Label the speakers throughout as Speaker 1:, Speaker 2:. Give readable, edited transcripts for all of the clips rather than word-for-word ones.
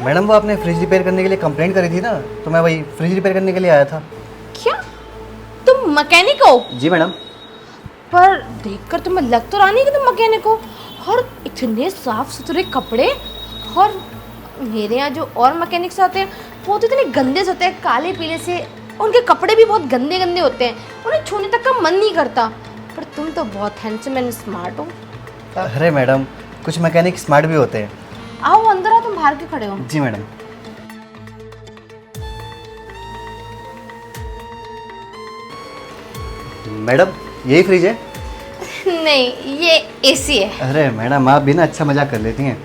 Speaker 1: Madam वो आपने fridge repair करने के लिए कंप्लेंट करी थी ना, तो मैं वही फ्रिज रिपेयर करने के लिए आया था।
Speaker 2: क्या तुम मैकेनिक हो?
Speaker 1: जी मैडम।
Speaker 2: पर देखकर तुम्हें लग तो रहा नहीं कि तुम मैकेनिक हो। और इतने साफ सुथरे कपड़े। और मेरे यहाँ जो और मैकेनिक्स आते हैं वो तो इतने गंदे से होते हैं, काले पीले से। उनके कपड़े भी बहुत गंदे गंदे होते हैं, उन्हें छूने तक का मन नहीं करता। पर तुम तो बहुत हैंडसम एंड स्मार्ट हो।
Speaker 1: अरे मैडम, कुछ मैकेनिक स्मार्ट भी होते हैं।
Speaker 2: आओ अंदर आओ, तुम बाहर क्यों खड़े हो?
Speaker 1: जी मैडम। मैडम यही फ्रिज है?
Speaker 2: नहीं, ये एसी है।
Speaker 1: अरे मैडम आप भी ना अच्छा मजाक कर लेती हैं।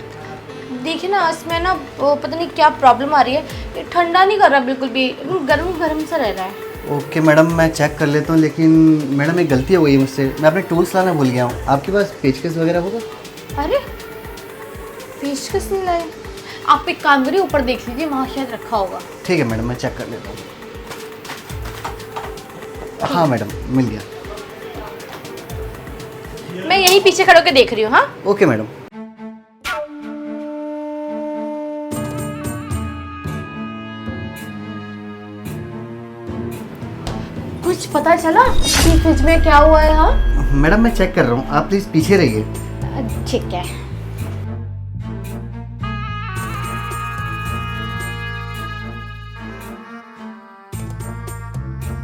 Speaker 2: देखिए ना, इसमें ना वो पता नहीं क्या प्रॉब्लम आ रही है, ये ठंडा नहीं कर रहा बिल्कुल भी, गर्म गर्म सा रह रहा है।
Speaker 1: ओके मैडम, मैं चेक कर लेता हूँ, लेकिन मैडम एक गलती हो गई मुझसे, मैं अपने टूल्स लाना भूल गया हूँ। आपके पास पेचकस वगैरह होगा?
Speaker 2: अरे पेचकस नहीं लाए? आप एक काम करिए, ऊपर देख लीजिए, वहाँ शायद रखा होगा।
Speaker 1: ठीक है मैडम, मैं चेक कर लेता हूँ। हाँ मैडम, मिल गया।
Speaker 2: मैं यहीं पीछे खड़े होकर देख रही हूँ। हाँ
Speaker 1: ओके मैडम।
Speaker 2: कुछ पता चला कि फ्रिज में क्या हुआ है? हाँ
Speaker 1: मैडम मैं चेक कर रहा हूँ, आप प्लीज़ पीछे रहिए।
Speaker 2: ठीक है।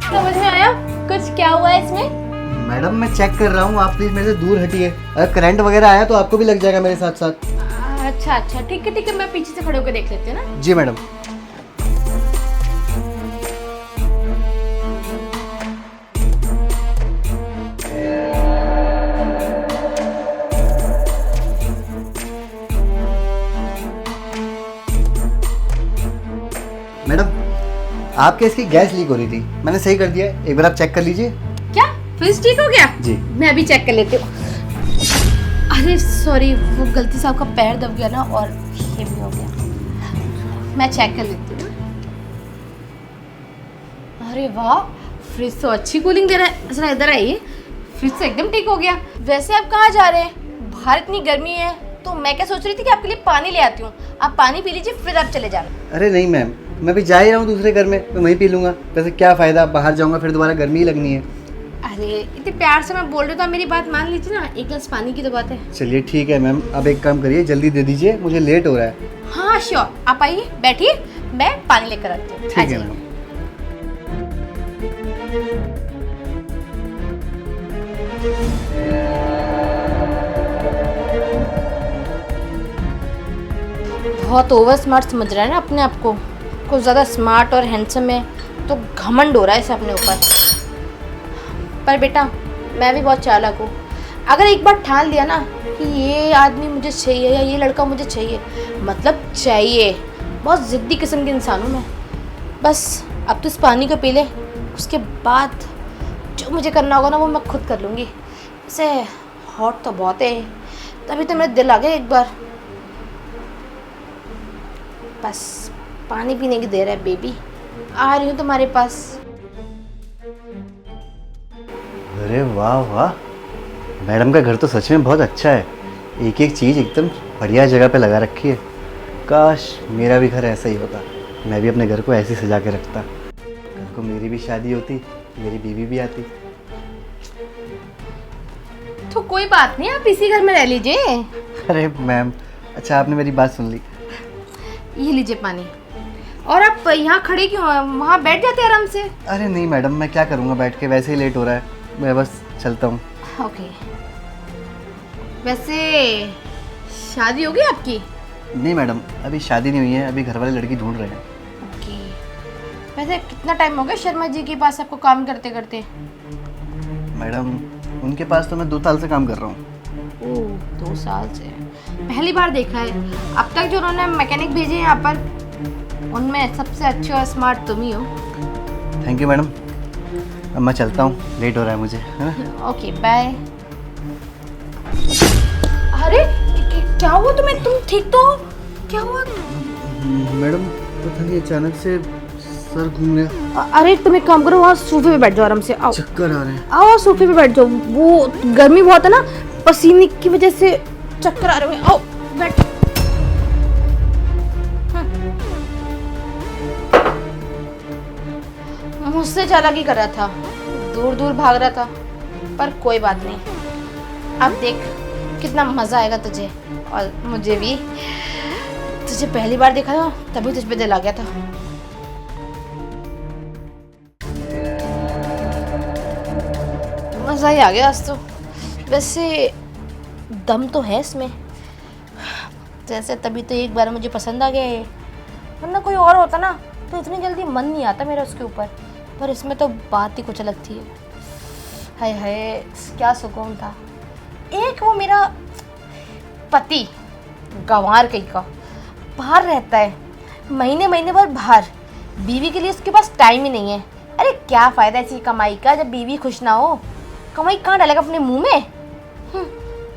Speaker 2: समझ में आया कुछ क्या हुआ है इसमें?
Speaker 1: मैडम मैं चेक कर रहा हूँ, आप प्लीज़ मेरे से दूर हटिए। अगर करंट वगैरह आया तो आपको भी लग जाएगा मेरे साथ साथ।
Speaker 2: अच्छा अच्छा, ठीक है ठीक है, मैं पीछे से खड़े होकर देख लेती हूँ ना।
Speaker 1: जी मैडम। मैडम आपके इसकी गैस लीक हो रही थी, मैंने सही कर दिया है, एक बार आप चेक कर लीजिए।
Speaker 2: क्या फ्रिज ठीक हो गया?
Speaker 1: जी।
Speaker 2: मैं अभी चेक कर लेती हूँ। अरे सॉरी, वो गलती से आपका पैर दब गया ना, और ये भी हो गया। मैं चेक कर लेती हूँ। अरे वाह, फ्रिज तो अच्छी कूलिंग दे रहा है। जरा इधर आइए, फ्रिज तो एकदम ठीक हो गया। वैसे आप कहाँ जा रहे हैं? बाहर इतनी गर्मी है, तो मैं क्या सोच रही थी कि आपके लिए पानी ले आती हूँ। आप पानी पी लीजिए, फिर आप चले जाना।
Speaker 1: अरे नहीं मैम, मैं भी जा ही रहा हूँ दूसरे घर में, मैं वहीं पी लूँगा। वैसे क्या फ़ायदा, बाहर जाऊँगा फिर दोबारा गर्मी ही लगनी है।
Speaker 2: अरे इतने प्यार से मैं बोल रही हूँ तो आप मेरी बात मान लीजिए ना, एक गिलास पानी की तो बात है।
Speaker 1: चलिए ठीक है मैम, अब एक काम करिए, जल्दी दे दीजिए, मुझे लेट हो रहा है।
Speaker 2: हाँ श्योर, आप आइए बैठिए, मैं पानी लेकर आती हूँ।
Speaker 1: ठीक है मैम।
Speaker 2: बहुत ओवर स्मार्ट समझ रहा है ना अपने आप को, कुछ ज़्यादा स्मार्ट और हैंडसम है तो घमंड हो रहा है इसे अपने ऊपर। पर बेटा मैं भी बहुत चालाक हूँ, अगर एक बार ठान लिया ना कि ये आदमी मुझे चाहिए या ये लड़का मुझे चाहिए, मतलब चाहिए, बहुत ज़िद्दी किस्म के इंसान हूँ मैं। बस अब तो इस पानी को पी ले, उसके बाद जो मुझे करना होगा ना वो मैं खुद कर लूँगी। इसे हॉट तो बहुत है, तभी तो मेरा दिल आ गया एक बार। बस पानी पीने की देर है बेबी, आ रही हूँ तुम्हारे पास।
Speaker 1: अरे वाह वाह, मैडम का घर तो सच में बहुत अच्छा है, एक एक चीज़ एकदम बढ़िया जगह पे लगा रखी है। काश मेरा भी घर ऐसा ही होता, मैं भी अपने घर को ऐसे ही सजा के रखता। कल को मेरी भी शादी होती, मेरी बीवी भी आती।
Speaker 2: तो कोई बात नहीं, आप इसी घर में रह लीजिए।
Speaker 1: अरे मैम, अच्छा आपने मेरी बात सुन ली।
Speaker 2: ये लीजिए पानी। और आप यहाँ खड़े क्यों हैं? वहाँ बैठ जाते आराम से।
Speaker 1: अरे नहीं मैडम, मैं क्या करूँगा बैठ के, वैसे ही लेट हो रहा है, मैं बस चलता हूँ।
Speaker 2: ओके। वैसे शादी होगी आपकी?
Speaker 1: नहीं मैडम, अभी शादी नहीं हुई है, अभी घर वाले लड़की ढूंढ रहे हैं।
Speaker 2: ओके। वैसे कितना टाइम हो गया शर्मा जी के पास आपको काम करते करते?
Speaker 1: मैडम उनके पास तो मैं 2 साल से काम कर रहा हूँ।
Speaker 2: ओह, 2 साल से? पहली बार देखा है। अब तक जो उन्होंने मैकेनिक भेजे यहाँ पर, उनमें सबसे अच्छे और स्मार्ट तुम ही हो।
Speaker 1: थैंक यू मैडम, अब मैं चलता हूँ, लेट हो रहा है मुझे, है ना?
Speaker 2: Okay bye. अरे क्या हुआ तुम्हें? तुम ठीक तो हो? क्या हुआ?
Speaker 1: मैडम पता नहीं अचानक से सर घूम गया।
Speaker 2: अरे तुम एक काम करो, वहाँ सोफे पे बैठ जाओ आराम से। आओ
Speaker 1: चक्कर आ रहे हैं।
Speaker 2: आओ सोफे पे बैठ जाओ, वो गर्मी बहुत है ना, पसीने की वजह से चक्कर आ रहे हैं। आओ बैठ। मुझसे चालाकी कर रहा था, दूर दूर भाग रहा था। पर कोई बात नहीं, अब देख कितना मज़ा आएगा तुझे और मुझे भी। तुझे पहली बार देखा था तभी तुझ पे दिल आ गया था। मज़ा ही आ गया आज तो। वैसे दम तो है इसमें, जैसे तभी तो एक बार मुझे पसंद आ गया है, वरना कोई और होता ना तो इतनी जल्दी मन नहीं आता मेरा उसके ऊपर। पर इसमें तो बात ही कुछ अलग थी। हाय हाय क्या सुकून था। एक वो मेरा पति गंवार कहीं का बाहर रहता है, महीने महीने भर बाहर, बीवी के लिए उसके पास टाइम ही नहीं है। अरे क्या फ़ायदा ऐसी कमाई का जब बीवी खुश ना हो। कमाई कहाँ डालेगा अपने मुंह में।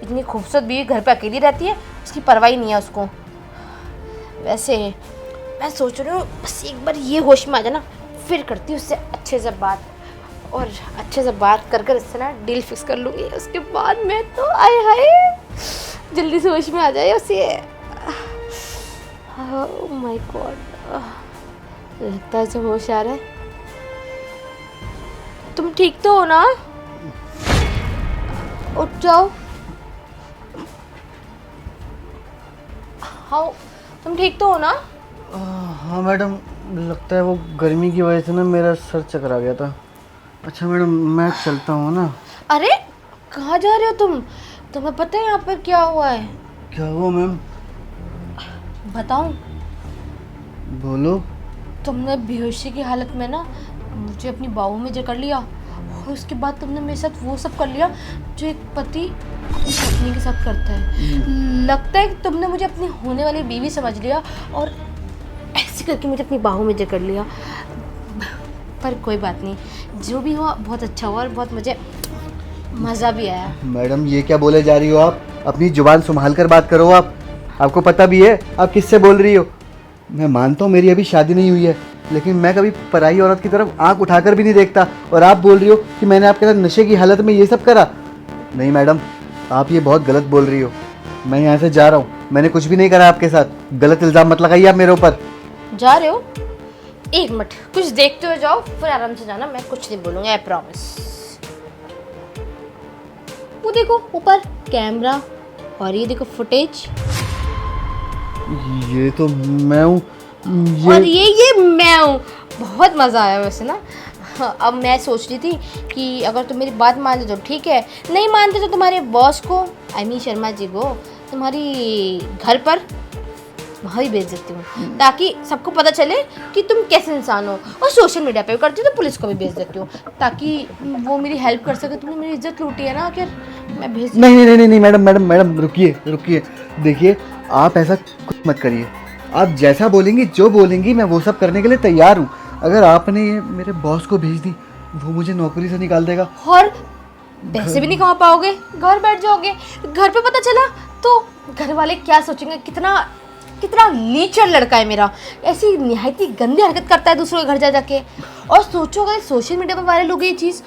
Speaker 2: इतनी खूबसूरत बीवी घर पे अकेली रहती है, उसकी परवाह ही नहीं है उसको। वैसे मैं सोच रही हूँ बस एक बार ये होश में आ जाए ना, फिर करती हूँ उससे अच्छे से बात, और अच्छे से बात कर कर इससे ना डील फिक्स कर लूँगी। उसके बाद मैं तो आए हाय जल्दी से होश में आ जाए उसे। ओह माय गॉड, लगता है जब होश आ रहा है। तुम ठीक तो हो ना? उठ जाओ। हाँ तुम ठीक तो हो ना?
Speaker 1: हाँ मैडम, लगता है वो गर्मी की वजह से ना मेरा सर चकरा गया था। अच्छा मैडम मैं चलता हूँ ना।
Speaker 2: अरे कहाँ जा रहे हो तुम? तुम्हें पता है यहाँ पर क्या हुआ है?
Speaker 1: क्या हुआ मैम?
Speaker 2: बताऊँ?
Speaker 1: बोलो।
Speaker 2: तुमने बेहोशी की हालत में ना मुझे अपनी बाहों में जकड़ लिया, और उसके बाद तुमने मेरे साथ वो सब कर लिया जो एक पति अपनी पत्नी के साथ करता है। लगता है कि तुमने मुझे अपनी होने वाली बीवी समझ लिया और ऐसे करके मुझे अपनी बाहों में जकड़ लिया। पर कोई बात नहीं, जो भी हुआ बहुत अच्छा हुआ और बहुत मुझे मज़ा भी आया।
Speaker 1: मैडम ये क्या बोले जा रही हो आप? अपनी जुबान संभाल कर बात करो। आपको पता भी है आप किससे बोल रही हो। मैं मानता हूँ मेरी अभी शादी नहीं हुई है, लेकिन मैं कभी पराई औरत की तरफ आंख उठाकर भी नहीं देखता, और आप बोल रही हो कि मैंने आपके साथ नशे की हालत में ये सब करा। नहीं मैडम, आप ये बहुत गलत बोल रही हो। मैं यहाँ से जा रहा हूँ, मैंने कुछ भी नहीं करा आपके साथ। गलत इल्ज़ाम मत लगाइए आप मेरे ऊपर।
Speaker 2: जा रहे हो? एक मिनट कुछ देखते हुए जाओ, फिर आराम से जाना। मैं कुछ नहीं बोलूँगा, आई प्रॉमिस। वो देखो ऊपर कैमरा, और ये देखो फुटेज,
Speaker 1: ये तो मैं हूँ।
Speaker 2: और ये मैं हूँ। बहुत मज़ा आया वैसे ना। हाँ, अब मैं सोच रही थी कि अगर तुम मेरी बात मान लो तो ठीक है, नहीं मानते तो तुम्हारे बॉस को, आई मीन शर्मा जी को, तुम्हारी घर पर वहाँ भी भेज देती हूँ, ताकि सबको पता चले कि तुम कैसे इंसान हो। और सोशल मीडिया पे भी करती हूँ तो पुलिस को भी भेज देती हूँ, ताकि वो मेरी हेल्प कर सके। तुमने मेरी इज्जत लूटी है ना आखिर, मैं भेज।
Speaker 1: नहीं मैडम रुकिए। देखिए आप ऐसा कुछ मत करिए। आप जैसा बोलेंगी, जो बोलेंगी, मैं वो सब करने के लिए तैयार हूँ। अगर आपने ये मेरे बॉस को भेज दी, वो मुझे नौकरी से निकाल देगा
Speaker 2: और पैसे भी नहीं कमा पाओगे, घर बैठ जाओगे। घर पे पता चला तो घर वाले क्या सोचेंगे, कितना लीचर लड़का है मेरा, ऐसी निहायती गंदी हरकत करता है दूसरों के घर जा जाके। और सोचो अगर सोशल मीडिया पर वायरल हो गई ये चीज़,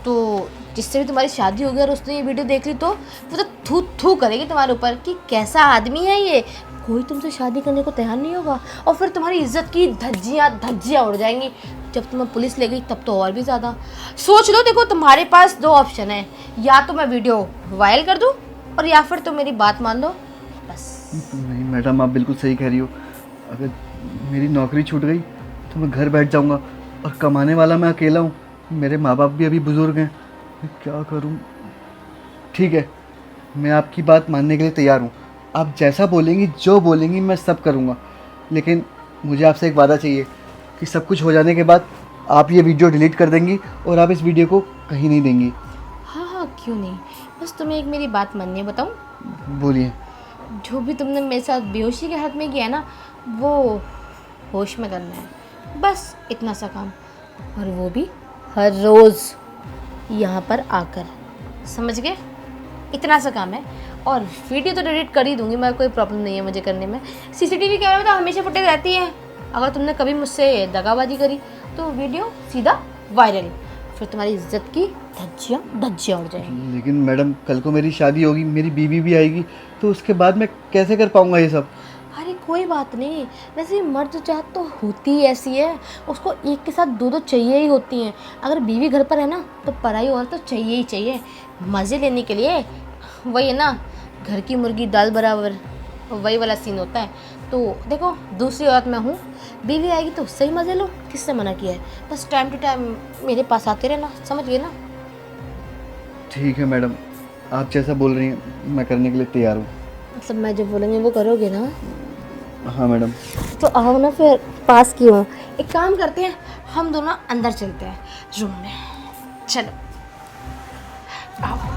Speaker 2: तो जिससे भी तुम्हारी शादी होगी और उसने ये वीडियो देख ली तो वो तो थू थू करेगी तुम्हारे ऊपर कि कैसा आदमी है ये, कोई तुमसे शादी करने को तैयार नहीं होगा। और फिर तुम्हारी इज्जत की धज्जियाँ उड़ जाएंगी। जब तुम्हें पुलिस ले गई तब तो और भी ज़्यादा। सोच लो, देखो तुम्हारे पास दो ऑप्शन है, या तो मैं वीडियो वायरल कर दूँ और या फिर तुम मेरी बात मान लो, बस।
Speaker 1: नहीं मैडम, आप बिल्कुल सही कह रही हो। अगर मेरी नौकरी छूट गई तो मैं घर बैठ जाऊंगा, और कमाने वाला मैं अकेला हूँ। मेरे माँ बाप भी अभी बुज़ुर्ग हैं, मैं क्या करूँ? ठीक है, मैं आपकी बात मानने के लिए तैयार हूँ। आप जैसा बोलेंगी, जो बोलेंगी, मैं सब करूँगा। लेकिन मुझे आपसे एक वादा चाहिए कि सब कुछ हो जाने के बाद आप ये वीडियो डिलीट कर देंगी और आप इस वीडियो को कहीं नहीं देंगी।
Speaker 2: हाँ क्यों नहीं, बस तुम्हें एक मेरी बात माननी है। बताऊँ?
Speaker 1: बोलिए।
Speaker 2: जो भी तुमने मेरे साथ बेहोशी के हाथ में किया ना, वो होश में करना है, बस इतना सा काम। और वो भी हर रोज़ यहाँ पर आकर, समझ गए? इतना सा काम है। और वीडियो तो डिलीट कर ही दूँगी मैं, कोई प्रॉब्लम नहीं है मुझे करने में। सीसीटीवी कैमरा में तो हमेशा फुटेज रहती है। अगर तुमने कभी मुझसे दगाबाजी करी तो वीडियो सीधा वायरल, फिर तुम्हारी इज्जत की धज्जियाँ उड़ जाएंगी।
Speaker 1: लेकिन मैडम, कल को मेरी शादी होगी, मेरी बीवी भी आएगी, तो उसके बाद मैं कैसे कर पाऊँगा ये सब?
Speaker 2: अरे कोई बात नहीं। वैसे मर्द जात तो होती ही ऐसी है, उसको एक के साथ दो दो चाहिए ही होती हैं। अगर बीवी घर पर है ना तो पराई औरत तो चाहिए ही चाहिए, मज़े लेने के लिए। वही है ना, घर की मुर्गी दाल बराबर, वही वाला सीन होता है। तो देखो दूसरी औरत मैं हूँ, बीवी आएगी तो उससे ही मज़े लो, किससे मना किया है। बस टाइम टू टाइम मेरे पास आते रहना, समझ गए ना।
Speaker 1: ठीक है मैडम, आप जैसा बोल रही हैं मैं करने के लिए तैयार हूँ।
Speaker 2: मतलब मैं जो बोलेंगे वो करोगे ना।
Speaker 1: हाँ मैडम।
Speaker 2: तो आओ ना फिर, पास की हूँ। एक काम करते हैं, हम दोनों अंदर चलते हैं रूम में, चलो आओ।